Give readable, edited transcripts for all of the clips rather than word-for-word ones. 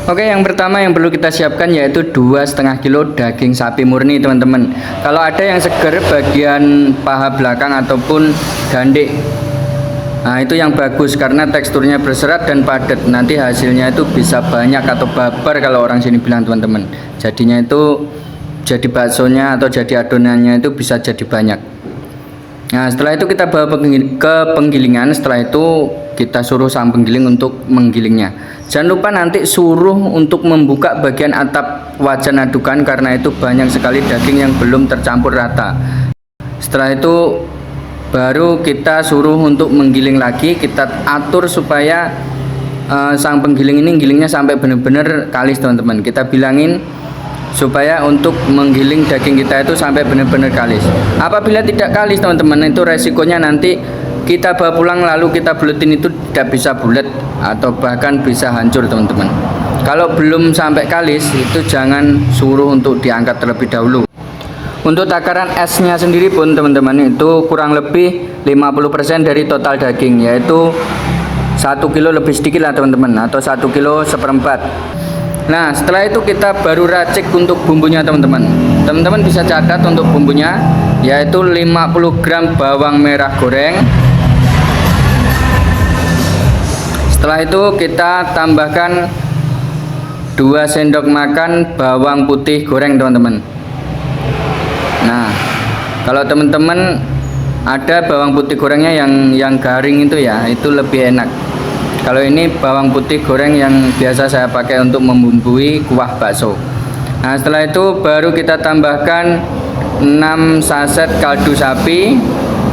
Oke, yang pertama yang perlu kita siapkan yaitu 2,5 kilo daging sapi murni, teman-teman. Kalau ada yang seger bagian paha belakang ataupun gandik, nah itu yang bagus karena teksturnya berserat dan padat. Nanti hasilnya itu bisa banyak atau babar kalau orang sini bilang, teman-teman. Jadinya itu jadi baksonya atau jadi adonannya itu bisa jadi banyak. Nah, setelah itu kita bawa ke penggilingan. Setelah itu kita suruh sang penggiling untuk menggilingnya. Jangan lupa nanti suruh untuk membuka bagian atap wajan adukan karena itu banyak sekali daging yang belum tercampur rata. Setelah itu baru kita suruh untuk menggiling lagi. Kita atur supaya sang penggiling ini gilingnya sampai benar-benar kalis, teman-teman. Kita bilangin supaya untuk menggiling daging kita itu sampai benar-benar kalis. Apabila tidak kalis, teman-teman, itu resikonya nanti kita bawa pulang lalu kita buletin itu tidak bisa bulat atau bahkan bisa hancur, teman-teman. Kalau belum sampai kalis itu jangan suruh untuk diangkat terlebih dahulu. Untuk takaran esnya sendiri pun, teman-teman, itu kurang lebih 50% dari total daging, yaitu 1 kilo lebih sedikit lah, teman-teman, atau 1 kilo seperempat. Nah, setelah itu kita baru racik untuk bumbunya, teman-teman. Teman-teman bisa catat untuk bumbunya, yaitu 50 gram bawang merah goreng. Setelah itu kita tambahkan 2 sendok makan bawang putih goreng, teman-teman. Nah, kalau teman-teman ada bawang putih gorengnya yang garing itu ya, itu lebih enak. Kalau ini bawang putih goreng yang biasa saya pakai untuk membumbui kuah bakso. Nah, setelah itu baru kita tambahkan 6 saset kaldu sapi,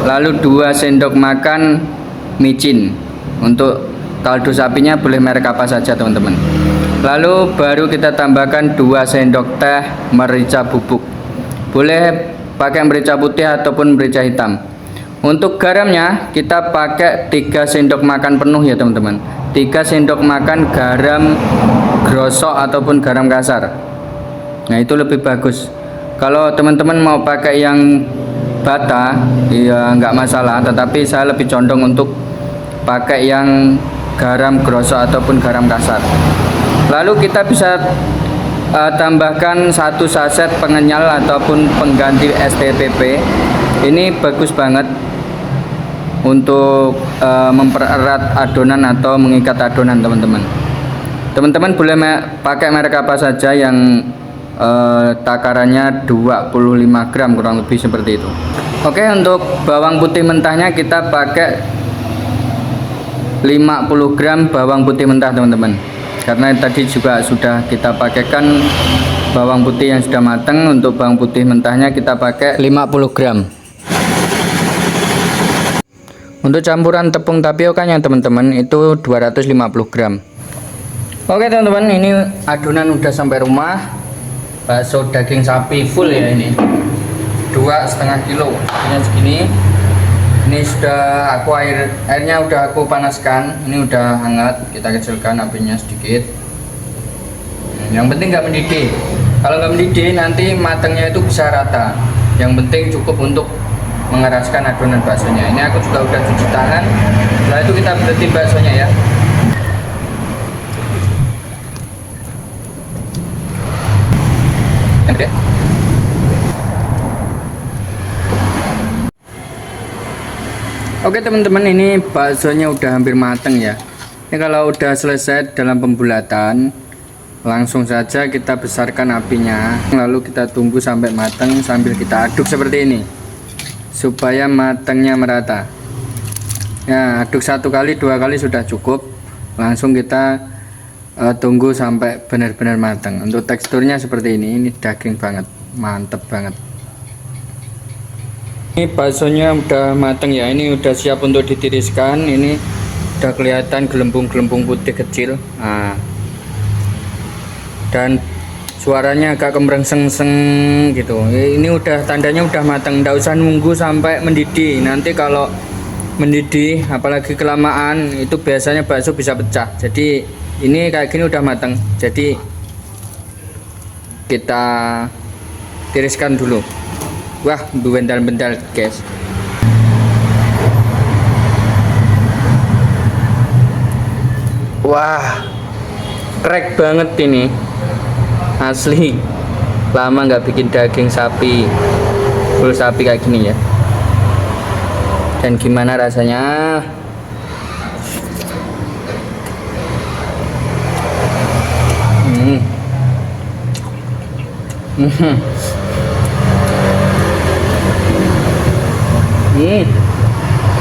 lalu 2 sendok makan micin. Untuk kaldu sapinya boleh merek apa saja, teman-teman. Lalu baru kita tambahkan 2 sendok teh merica bubuk. Boleh pakai merica putih ataupun merica hitam. Untuk garamnya kita pakai 3 sendok makan penuh ya, teman-teman. 3 sendok makan garam grosok ataupun garam kasar. Nah, itu lebih bagus. Kalau teman-teman mau pakai yang bata ya nggak masalah, tetapi saya lebih condong untuk pakai yang garam grosok ataupun garam kasar. Lalu kita bisa tambahkan 1 saset pengenyal ataupun pengganti STPP. Ini bagus banget untuk mempererat adonan atau mengikat adonan, teman-teman. Teman-teman boleh pakai merek apa saja yang takarannya 25 gram kurang lebih seperti itu. Oke, untuk bawang putih mentahnya kita pakai 50 gram bawang putih mentah, teman-teman. Karena tadi juga sudah kita pakaikan bawang putih yang sudah matang. Untuk bawang putih mentahnya kita pakai 50 gram. Untuk campuran tepung tapiokanya, teman-teman, itu 250 gram. Oke, teman-teman, ini adonan udah sampai rumah. Bakso daging sapi full ya ini. 2,5 kilo. Ini segini. Ini sudah airnya udah aku panaskan. Ini udah hangat. Kita kecilkan apinya sedikit. Yang penting nggak mendidih. Kalau nggak mendidih nanti matangnya itu bisa rata. Yang penting cukup untuk mengeraskan adonan baksonya. Ini aku juga udah cuci tangan. Setelah itu kita buletin baksonya ya. Oke, teman-teman, ini baksonya udah hampir matang ya. Ini kalau udah selesai dalam pembulatan, langsung saja kita besarkan apinya. Lalu kita tunggu sampai matang sambil kita aduk seperti ini, supaya matangnya merata. Ya, aduk 1 kali 2 kali sudah cukup. Langsung kita tunggu sampai benar-benar matang. Untuk teksturnya seperti ini daging banget, mantep banget. Ini baksonya udah matang ya. Ini udah siap untuk ditiriskan. Ini udah kelihatan gelembung-gelembung putih kecil. Nah, dan suaranya agak kemrengseng gitu. Ini udah tandanya udah matang. Nggak usah nunggu sampai mendidih. Nanti kalau mendidih apalagi kelamaan itu biasanya bakso bisa pecah. Jadi ini kayak gini udah matang. Jadi kita tiriskan dulu. Wah, bental-bental guys. Wah, crack banget ini, asli. Lama nggak bikin daging sapi full sapi kayak gini ya. Dan gimana rasanya?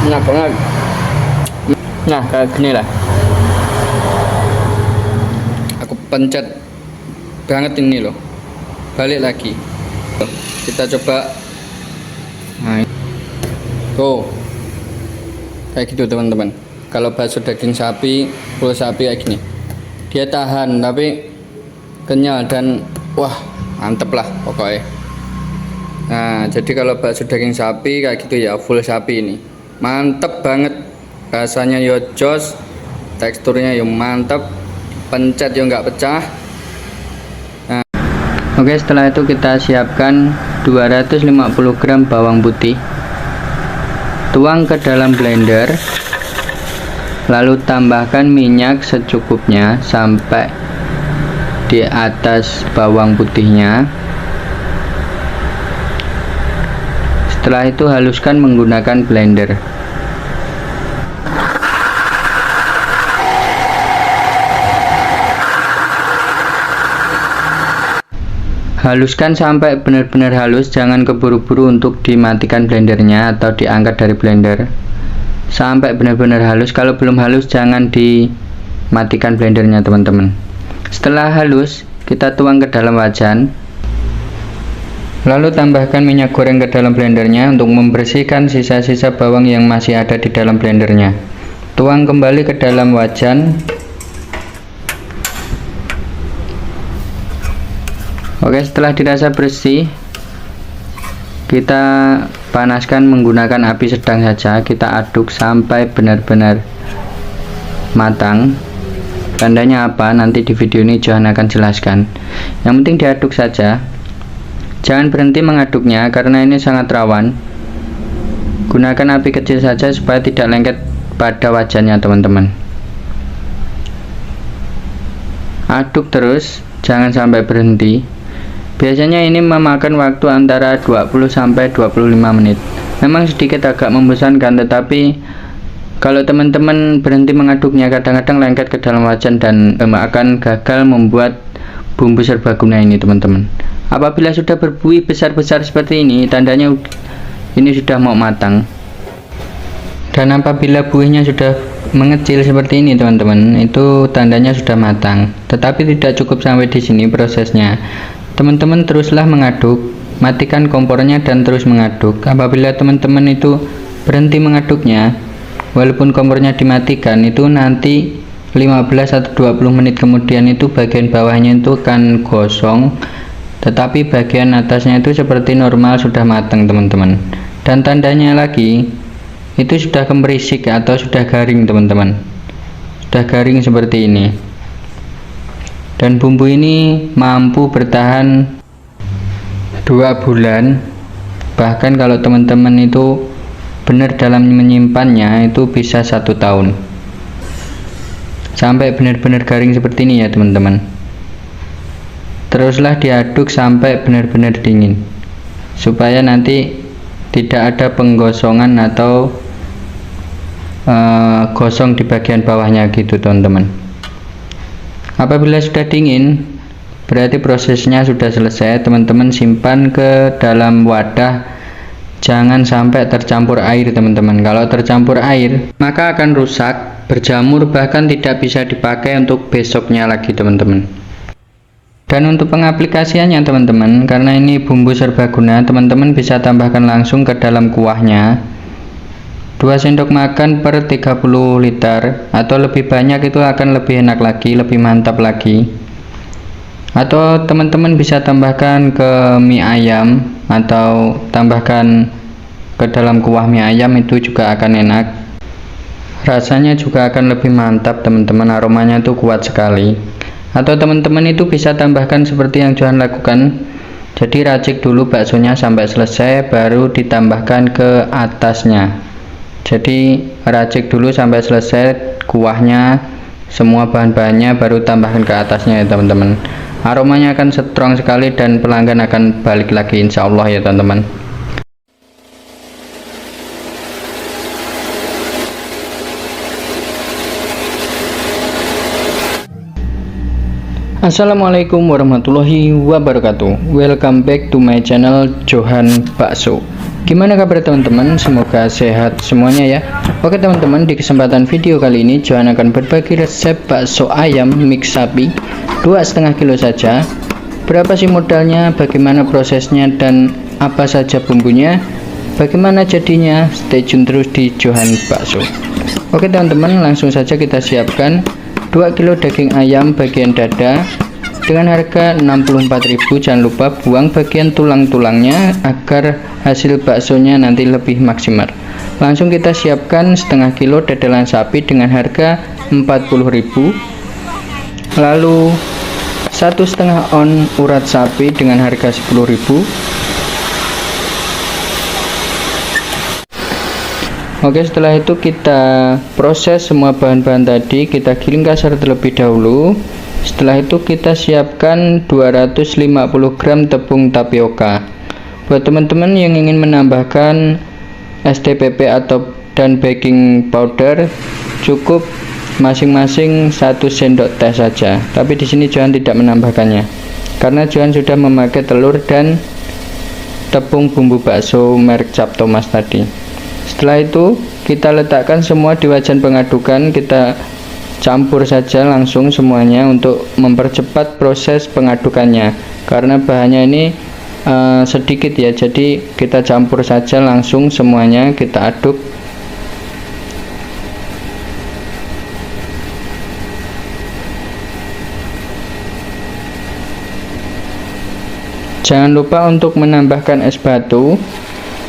Enak banget. Nah, kayak gini lah. Aku pencet banget ini loh. Balik lagi. Kita coba. Nah, tuh. Kayak gitu teman-teman. Kalau bakso daging sapi, full sapi kayak gini. Dia tahan tapi kenyal dan wah, mantep lah pokoknya. Nah, jadi kalau bakso daging sapi kayak gitu ya, full sapi ini. Mantep banget. Rasanya yo jos, teksturnya yo mantep, pencet yo nggak pecah. Nah, oke, setelah itu kita siapkan 250 gram bawang putih, tuang ke dalam blender, lalu tambahkan minyak secukupnya sampai di atas bawang putihnya. Setelah itu haluskan menggunakan blender. Haluskan sampai benar-benar halus, jangan keburu-buru untuk dimatikan blendernya atau diangkat dari blender. Sampai benar-benar halus, kalau belum halus jangan dimatikan blendernya teman-teman. Setelah halus, kita tuang ke dalam wajan. Lalu tambahkan minyak goreng ke dalam blendernya untuk membersihkan sisa-sisa bawang yang masih ada di dalam blendernya. Tuang kembali ke dalam wajan. Oke, setelah dirasa bersih, kita panaskan menggunakan api sedang saja. Kita aduk sampai benar-benar matang. Tandanya apa? Nanti di video ini Johan akan jelaskan. Yang penting diaduk saja. Jangan berhenti mengaduknya karena ini sangat rawan. Gunakan api kecil saja supaya tidak lengket pada wajannya teman-teman. Aduk terus, jangan sampai berhenti. Biasanya ini memakan waktu antara 20-25 menit. Memang sedikit agak membosankan, tetapi kalau teman-teman berhenti mengaduknya kadang-kadang lengket ke dalam wajan dan akan gagal membuat bumbu serbaguna ini teman-teman. Apabila sudah berbuih besar-besar seperti ini, tandanya ini sudah mau matang. Dan apabila buihnya sudah mengecil seperti ini teman-teman, itu tandanya sudah matang. Tetapi tidak cukup sampai di sini prosesnya. Teman-teman teruslah mengaduk, matikan kompornya dan terus mengaduk. Apabila teman-teman itu berhenti mengaduknya, walaupun kompornya dimatikan, itu nanti 15 atau 20 menit kemudian itu bagian bawahnya itu akan gosong, tetapi bagian atasnya itu seperti normal sudah matang teman-teman. Dan tandanya lagi, itu sudah kemerisik atau sudah garing teman-teman. Sudah garing seperti ini. Dan bumbu ini mampu bertahan 2 bulan. Bahkan kalau teman-teman itu benar dalam menyimpannya, itu bisa 1 tahun. Sampai benar-benar garing seperti ini ya teman-teman. Teruslah diaduk sampai benar-benar dingin, supaya nanti tidak ada penggosongan atau gosong di bagian bawahnya gitu teman-teman. Apabila sudah dingin, berarti prosesnya sudah selesai. Teman-teman simpan ke dalam wadah, jangan sampai tercampur air teman-teman. Kalau tercampur air, maka akan rusak, berjamur, bahkan tidak bisa dipakai untuk besoknya lagi teman-teman. Dan untuk pengaplikasiannya teman-teman, karena ini bumbu serbaguna, teman-teman bisa tambahkan langsung ke dalam kuahnya. 2 sendok makan per 30 liter atau lebih banyak itu akan lebih enak lagi, lebih mantap lagi. Atau teman-teman bisa tambahkan ke mie ayam atau tambahkan ke dalam kuah mie ayam, itu juga akan enak. Rasanya juga akan lebih mantap teman-teman, aromanya tuh kuat sekali. Atau teman-teman itu bisa tambahkan seperti yang Johan lakukan. Jadi racik dulu baksonya sampai selesai, baru ditambahkan ke atasnya. Jadi racik dulu sampai selesai kuahnya, semua bahan-bahannya, baru tambahkan ke atasnya ya teman-teman. Aromanya akan strong sekali dan pelanggan akan balik lagi insya Allah ya teman-teman. Assalamualaikum warahmatullahi wabarakatuh. Welcome back to my channel Johan Bakso. Gimana kabar teman-teman? Semoga sehat semuanya ya. Oke teman-teman, di kesempatan video kali ini Johan akan berbagi resep bakso ayam mix sapi 2,5 kilo saja. Berapa sih modalnya, bagaimana prosesnya, dan apa saja bumbunya, bagaimana jadinya? Stay tune terus di Johan Bakso. Oke teman-teman, langsung saja kita siapkan 2 kilo daging ayam bagian dada dengan harga 64.000. Jangan lupa buang bagian tulang-tulangnya agar hasil baksonya nanti lebih maksimal. Langsung kita siapkan setengah kilo dadalan sapi dengan harga 40.000. Lalu 1,5 on urat sapi dengan harga 10.000. Oke, setelah itu kita proses semua bahan-bahan tadi, kita giling kasar terlebih dahulu. Setelah itu kita siapkan 250 gram tepung tapioka. Buat teman-teman yang ingin menambahkan STPP dan baking powder, cukup masing-masing 1 sendok teh saja. Tapi di sini Johan tidak menambahkannya karena Johan sudah memakai telur dan tepung bumbu bakso merek Cap Thomas tadi. Setelah itu kita letakkan semua di wajan pengadukan, kita campur saja langsung semuanya untuk mempercepat proses pengadukannya, karena bahannya ini sedikit ya, jadi kita campur saja langsung semuanya, kita aduk. Jangan lupa untuk menambahkan es batu.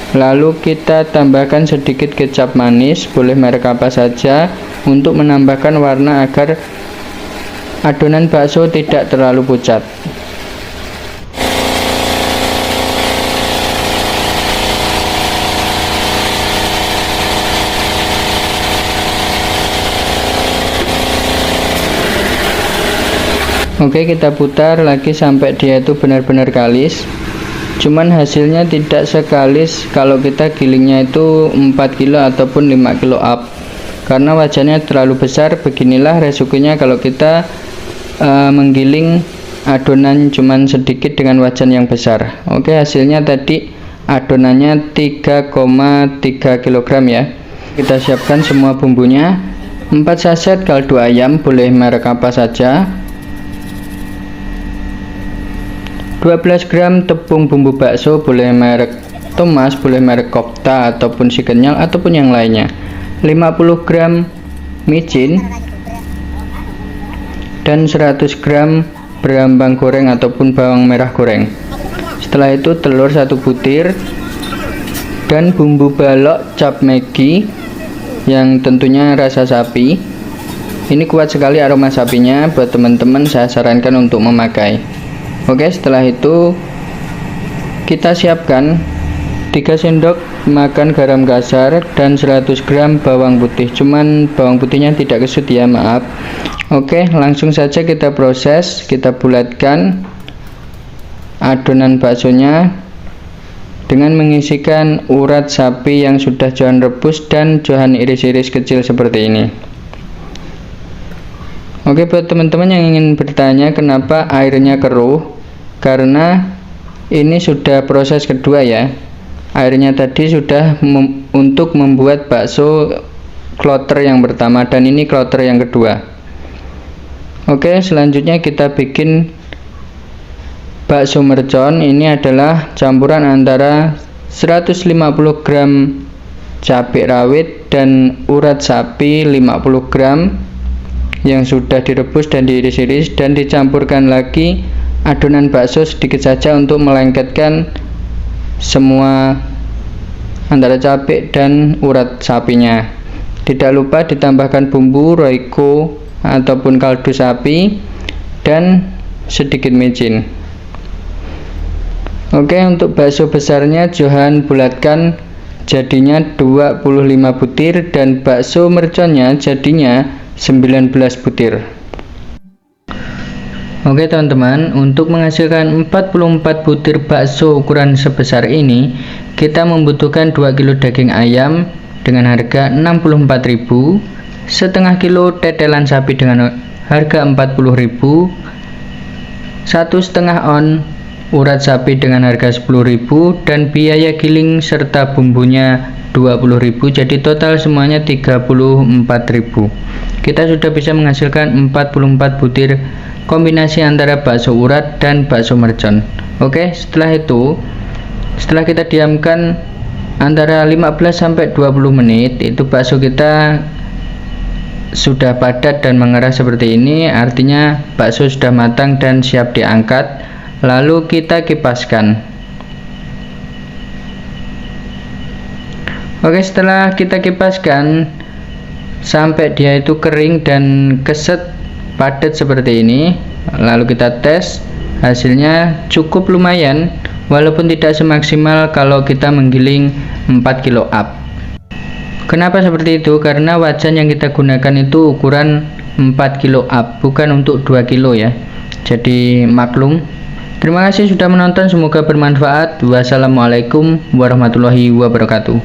Lalu kita tambahkan sedikit kecap manis, boleh merek apa saja, untuk menambahkan warna agar adonan bakso tidak terlalu pucat. Oke, kita putar lagi sampai dia itu benar-benar kalis. Cuman hasilnya tidak sekalis kalau kita gilingnya itu 4 kilo ataupun 5 kilo up, karena wajannya terlalu besar. Beginilah resikonya kalau kita menggiling adonan cuman sedikit dengan wajan yang besar. Oke, hasilnya tadi adonannya 3,3 kg ya. Kita siapkan semua bumbunya. 4 saset kaldu ayam, boleh merek apa saja. 12 gram tepung bumbu bakso, boleh merek Thomas, boleh merek Kopta ataupun si kenyal ataupun yang lainnya. 50 gram micin dan 100 gram berambang goreng ataupun bawang merah goreng. Setelah itu telur 1 butir dan bumbu balok cap Maggi yang tentunya rasa sapi. Ini kuat sekali aroma sapinya, buat teman-teman saya sarankan untuk memakai. Oke, setelah itu kita siapkan 3 sendok makan garam kasar dan 100 gram bawang putih. Cuman bawang putihnya tidak kesut ya, maaf. Oke, langsung saja kita proses. Kita bulatkan adonan baksonya dengan mengisikan urat sapi yang sudah Johan rebus dan Johan iris-iris kecil seperti ini. Oke, buat teman-teman yang ingin bertanya kenapa airnya keruh, karena ini sudah proses kedua ya. Airnya tadi sudah untuk membuat bakso kloter yang pertama, dan ini kloter yang kedua. Oke, selanjutnya kita bikin bakso mercon. Ini adalah campuran antara 150 gram cabai rawit dan urat sapi 50 gram yang sudah direbus dan diiris-iris, dan dicampurkan lagi adonan bakso sedikit saja untuk melengketkan semua antara cabai dan urat sapinya. Tidak lupa ditambahkan bumbu roiko ataupun kaldu sapi dan sedikit micin. Oke, untuk bakso besarnya Johan bulatkan jadinya 25 butir, dan bakso merconnya jadinya 19 butir. Oke teman-teman, untuk menghasilkan 44 butir bakso ukuran sebesar ini, kita membutuhkan 2 kilo daging ayam dengan harga 64.000, setengah kilo tetelan sapi dengan harga 40.000, 1,5 on urat sapi dengan harga 10.000, dan biaya giling serta bumbunya 20.000, jadi total semuanya 34.000. Kita sudah bisa menghasilkan 44 butir kombinasi antara bakso urat dan bakso mercon. Oke, setelah kita diamkan antara 15 sampai 20 menit, itu bakso kita sudah padat dan mengerah seperti ini, artinya bakso sudah matang dan siap diangkat. Lalu kita kipaskan. Oke, setelah kita kipaskan sampai dia itu kering dan keset padat seperti ini, lalu kita tes, hasilnya cukup lumayan walaupun tidak semaksimal kalau kita menggiling 4 kilo up. Kenapa seperti itu? Karena wajan yang kita gunakan itu ukuran 4 kilo up, bukan untuk 2 kilo ya, jadi maklum. Terima kasih sudah menonton, semoga bermanfaat. Wassalamualaikum warahmatullahi wabarakatuh.